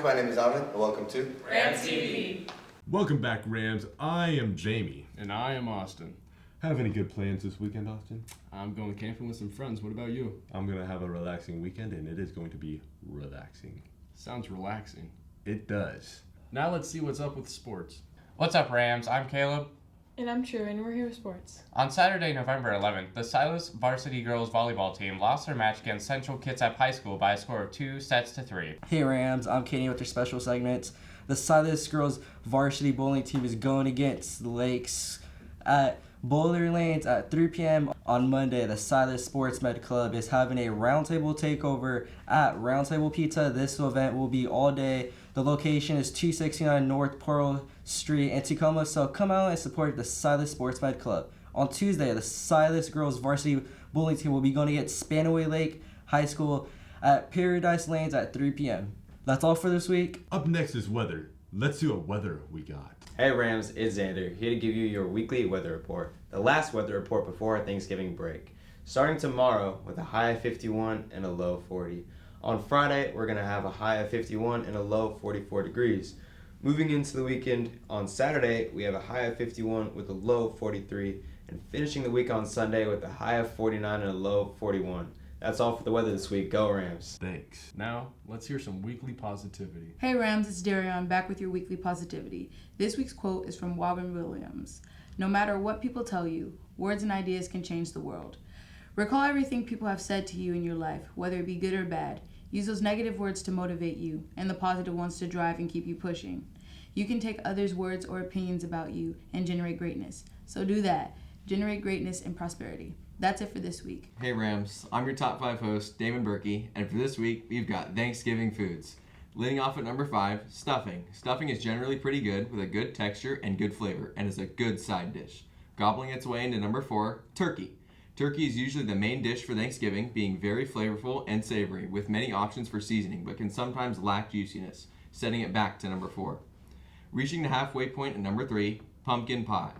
Rams, my name is Alvin, and welcome to RamTv. Welcome back, Rams. I am Jamie. And I am Austyn. Have any good plans this weekend, Austyn? I'm going camping with some friends. What about you? I'm going to have a relaxing weekend, and it is going to be relaxing. Sounds relaxing. It does. Now let's see what's up with sports. What's up, Rams? I'm Caleb. And I'm Tru, and we're here with sports. On Saturday, November 11th, the Silas varsity girls volleyball team lost their match against Central Kitsap High School by a score of 2-3. Hey Rams, I'm Kaden with your special segments. The Silas girls varsity bowling team is going against the Lakes at Boulder Lanes at 3 p.m. on Monday. The Silas Sports Med Club is having a roundtable takeover at Roundtable Pizza. This event will be all day. The location is 269 North Pearl Street in Tacoma, so come out and support the Silas Sports Med Club. On Tuesday, the Silas girls varsity bowling team will be going against Spanaway Lake High School at Paradise Lanes at 3 p.m. That's all for this week. Up next is weather. Let's see what weather we got. Hey Rams, it's Zander, here to give you your weekly weather report. The last weather report before our Thanksgiving break. Starting tomorrow with a high of 51 and a low of 40. On Friday, we're going to have a high of 51 and a low of 44 degrees. Moving into the weekend, on Saturday, we have a high of 51 with a low of 43. And finishing the week on Sunday with a high of 49 and a low of 41. That's all for the weather this week. Go Rams. Thanks. Now let's hear some weekly positivity. Hey Rams, it's Derrion back with your weekly positivity. This week's quote is from Robin Williams. No matter what people tell you, words and ideas can change the world. Recall everything people have said to you in your life, whether it be good or bad. Use those negative words to motivate you, and the positive ones to drive and keep you pushing. You can take others' words or opinions about you and generate greatness. So do that. Generate greatness and prosperity. That's it for this week. Hey Rams, I'm your top 5 host, Damon Berkey, and for this week, we've got Thanksgiving foods. Leading off at number 5, stuffing. Stuffing is generally pretty good with a good texture and good flavor, and is a good side dish. Gobbling its way into number 4, turkey. Turkey is usually the main dish for Thanksgiving, being very flavorful and savory, with many options for seasoning, but can sometimes lack juiciness, setting it back to number 4. Reaching the halfway point at number 3, pumpkin pie.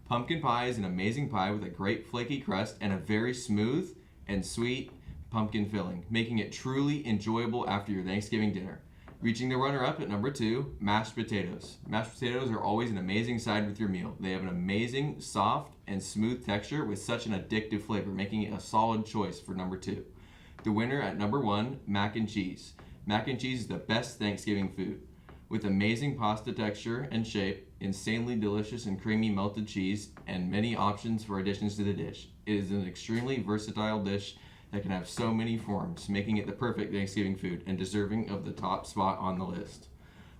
Pumpkin pie is an amazing pie with a great flaky crust and a very smooth and sweet pumpkin filling, making it truly enjoyable after your Thanksgiving dinner. Reaching the runner-up at number 2, mashed potatoes. Mashed potatoes are always an amazing side with your meal. They have an amazing, soft, and smooth texture with such an addictive flavor, making it a solid choice for number 2. The winner at number 1, mac and cheese. Mac and cheese is the best Thanksgiving food. With amazing pasta texture and shape, insanely delicious and creamy melted cheese, and many options for additions to the dish. It is an extremely versatile dish that can have so many forms, making it the perfect Thanksgiving food and deserving of the top spot on the list.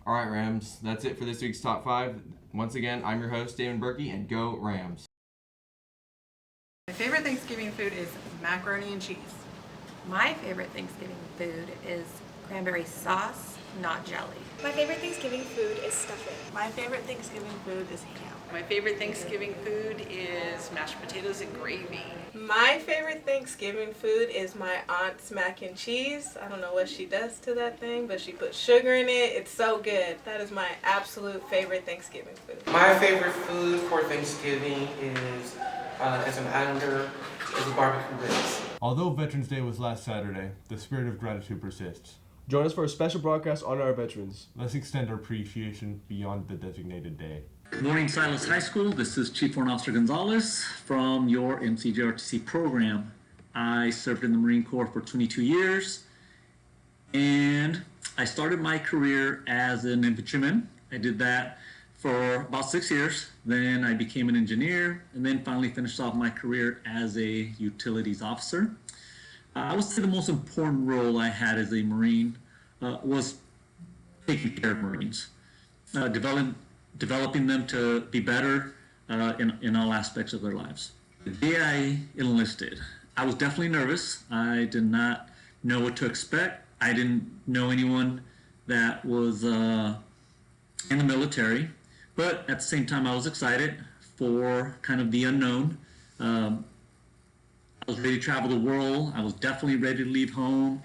Alright Rams, that's it for this week's Top 5. Once again, I'm your host, Damon Berkey, and go Rams. My favorite Thanksgiving food is macaroni and cheese. My favorite Thanksgiving food is cranberry sauce, not jelly. My favorite Thanksgiving food is stuffing. My favorite Thanksgiving food is ham. My favorite Thanksgiving food is mashed potatoes and gravy. My favorite Thanksgiving food is my aunt's mac and cheese. I don't know what she does to that thing, but she puts sugar in it. It's so good. That is my absolute favorite Thanksgiving food. My favorite food for Thanksgiving is, as an Islander, is barbecue ribs. Although Veterans Day was last Saturday, the spirit of gratitude persists. Join us for a special broadcast on our veterans. Let's extend our appreciation beyond the designated day. Good morning, Silas High School. This is Chief Warrant Officer Gonzalez from your MCJRTC program. I served in the Marine Corps for 22 years, and I started my career as an infantryman. I did that for about 6 years. Then I became an engineer, and then finally finished off my career as a utilities officer. I would say the most important role I had as a Marine was taking care of Marines, developing them to be better in all aspects of their lives. The day I enlisted, I was definitely nervous. I did not know what to expect. I didn't know anyone that was in the military, but at the same time I was excited for kind of the unknown. I was ready to travel the world. I was definitely ready to leave home,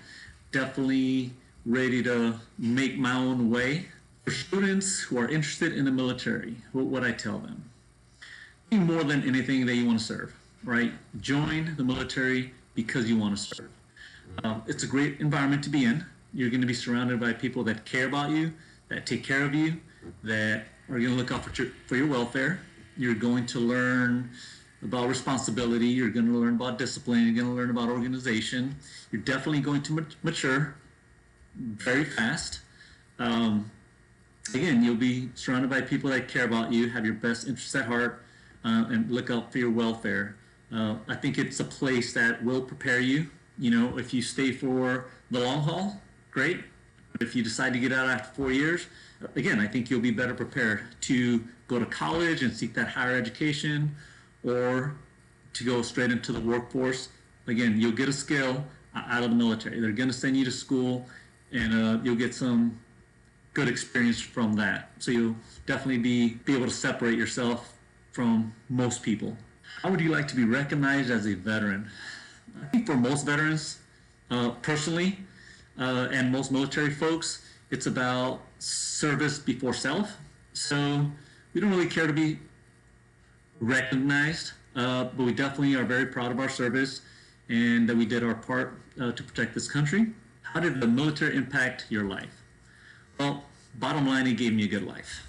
definitely ready to make my own way. For students who are interested in the military, what would I tell them? More than anything that you want to serve, right? Join the military because you want to serve. It's a great environment to be in. You're going to be surrounded by people that care about you, that take care of you, that are going to look out for your welfare. You're going to learn about responsibility. You're going to learn about discipline. You're going to learn about organization. You're definitely going to mature very fast. Again, you'll be surrounded by people that care about you, have your best interests at heart, and look out for your welfare. I think it's a place that will prepare you. You know, if you stay for the long haul, great. But if you decide to get out after 4 years, again, I think you'll be better prepared to go to college and seek that higher education, or to go straight into the workforce. Again, you'll get a skill out of the military. They're going to send you to school, and you'll get some good experience from that. So you'll definitely be able to separate yourself from most people. How would you like to be recognized as a veteran? I think for most veterans, personally, and most military folks, it's about service before self. So we don't really care to be recognized, but we definitely are very proud of our service and that we did our part to protect this country. How did the military impact your life? Well, bottom line, it gave me a good life.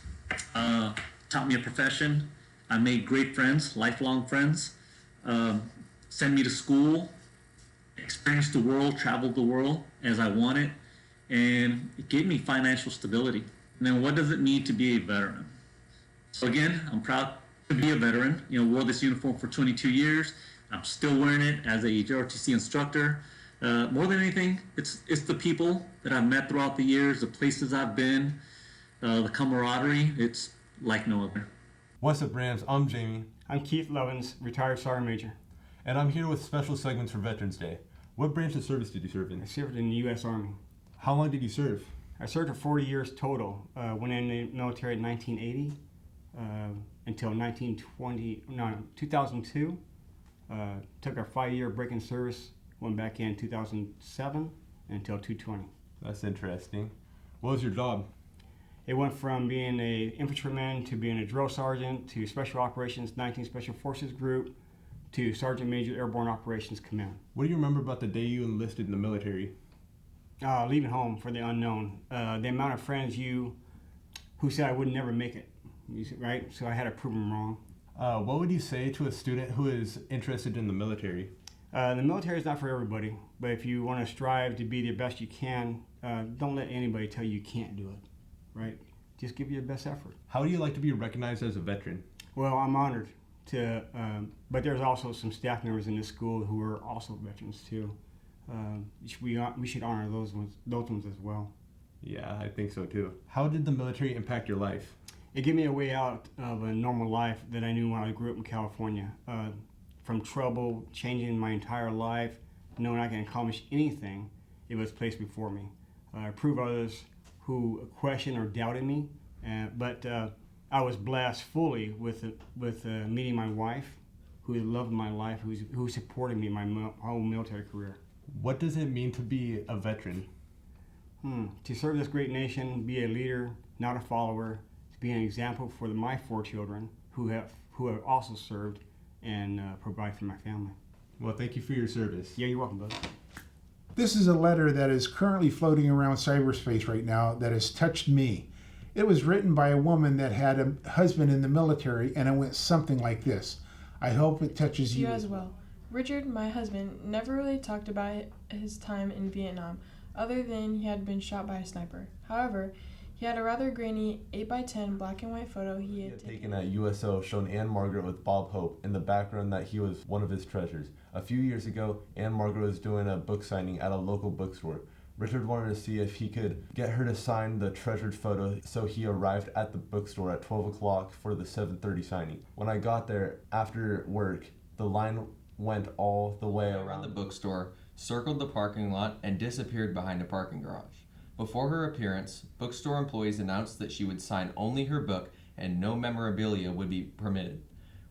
Taught me a profession. I made great friends, lifelong friends. Sent me to school, experienced the world, traveled the world as I wanted, and it gave me financial stability. And then what does it mean to be a veteran? So again, I'm proud to be a veteran. You know, wore this uniform for 22 years. I'm still wearing it as a JROTC instructor. More than anything, it's the people that I've met throughout the years, the places I've been, the camaraderie. It's like no other. What's up, Rams? I'm Jamie. I'm Keith Lovins, retired Sergeant Major. And I'm here with special segments for Veterans Day. What branch of service did you serve in? I served in the U.S. Army. How long did you serve? I served for 40 years total. Went in the military in 1980 until 2002. Took a 5-year break in service. Went back in 2007 until 2020. That's interesting. What was your job? It went from being an infantryman to being a drill sergeant to Special Operations 19 Special Forces Group to Sergeant Major Airborne Operations Command. What do you remember about the day you enlisted in the military? Leaving home for the unknown. The amount of friends who said I would never make it, right? So I had to prove them wrong. What would you say to a student who is interested in the military? The military is not for everybody, but if you want to strive to be the best you can, don't let anybody tell you can't do it, right? Just give your best effort. How do you like to be recognized as a veteran? Well, I'm honored to, but there's also some staff members in this school who are also veterans too. We should honor those ones as well. Yeah, I think so too. How did the military impact your life? It gave me a way out of a normal life that I knew when I grew up in California. From trouble, changing my entire life, knowing I can accomplish anything, it was placed before me. I proved others who questioned or doubted me, but I was blessed fully with meeting my wife, who loved my life, who supported me my whole military career. What does it mean to be a veteran? To serve this great nation, be a leader, not a follower, to be an example for my 4 children who have also served, and provide for my family. Well, thank you for your service. Yeah, you're welcome, bud. This is a letter that is currently floating around cyberspace right now that has touched me. It was written by a woman that had a husband in the military, and it went something like this. I hope it touches you. You as well. Richard, my husband, never really talked about his time in Vietnam, other than he had been shot by a sniper. However, he had a rather grainy 8x10 black and white photo he had taken at USO showing Anne Margaret with Bob Hope in the background that he was one of his treasures. A few years ago, Anne Margaret was doing a book signing at a local bookstore. Richard wanted to see if he could get her to sign the treasured photo, so he arrived at the bookstore at 12 o'clock for the 7:30 signing. When I got there after work, the line went all the way around the bookstore, circled the parking lot, and disappeared behind a parking garage. Before her appearance, bookstore employees announced that she would sign only her book and no memorabilia would be permitted.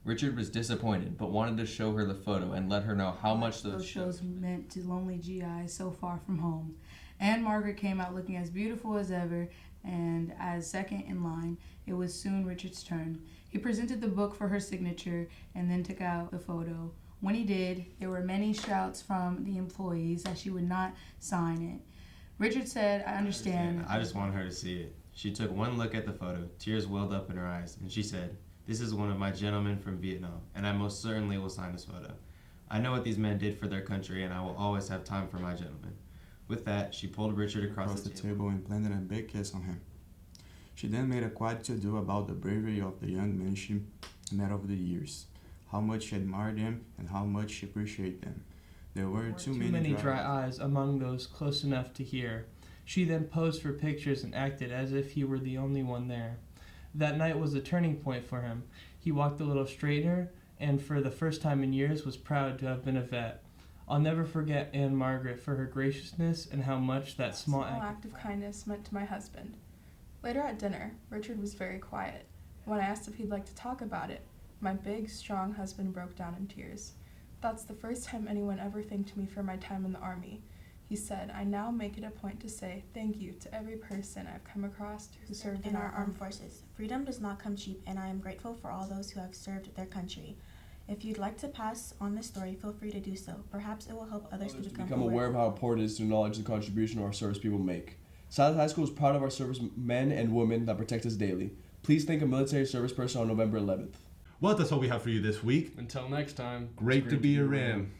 Richard was disappointed, but wanted to show her the photo and let her know how much those shows meant to lonely GIs so far from home. Anne Margaret came out looking as beautiful as ever, and as second in line, it was soon Richard's turn. He presented the book for her signature and then took out the photo. When he did, there were many shouts from the employees that she would not sign it. Richard said, I understand. I just wanted her to see it. She took one look at the photo, tears welled up in her eyes, and she said, "This is one of my gentlemen from Vietnam, and I most certainly will sign this photo. I know what these men did for their country, and I will always have time for my gentlemen." With that, she pulled Richard across the table and planted a big kiss on him. She then made a quiet to-do about the bravery of the young men she met over the years, how much she admired them and how much she appreciated them. There were too many dry eyes among those close enough to hear. She then posed for pictures and acted as if he were the only one there. That night was a turning point for him. He walked a little straighter and for the first time in years was proud to have been a vet. I'll never forget Anne Margaret for her graciousness and how much that small act of kindness meant to my husband. Later at dinner, Richard was very quiet. When I asked if he'd like to talk about it, my big, strong husband broke down in tears. That's the first time anyone ever thanked me for my time in the Army. He said, "I now make it a point to say thank you to every person I've come across who served in our armed forces. Freedom does not come cheap, and I am grateful for all those who have served their country. If you'd like to pass on this story, feel free to do so. Perhaps it will help others to become aware of how important it is to acknowledge the contribution our service people make. Silas High School is proud of our service men and women that protect us daily. Please thank a military service person on November 11th. Well, that's all we have for you this week. Until next time. Great to be a Ram.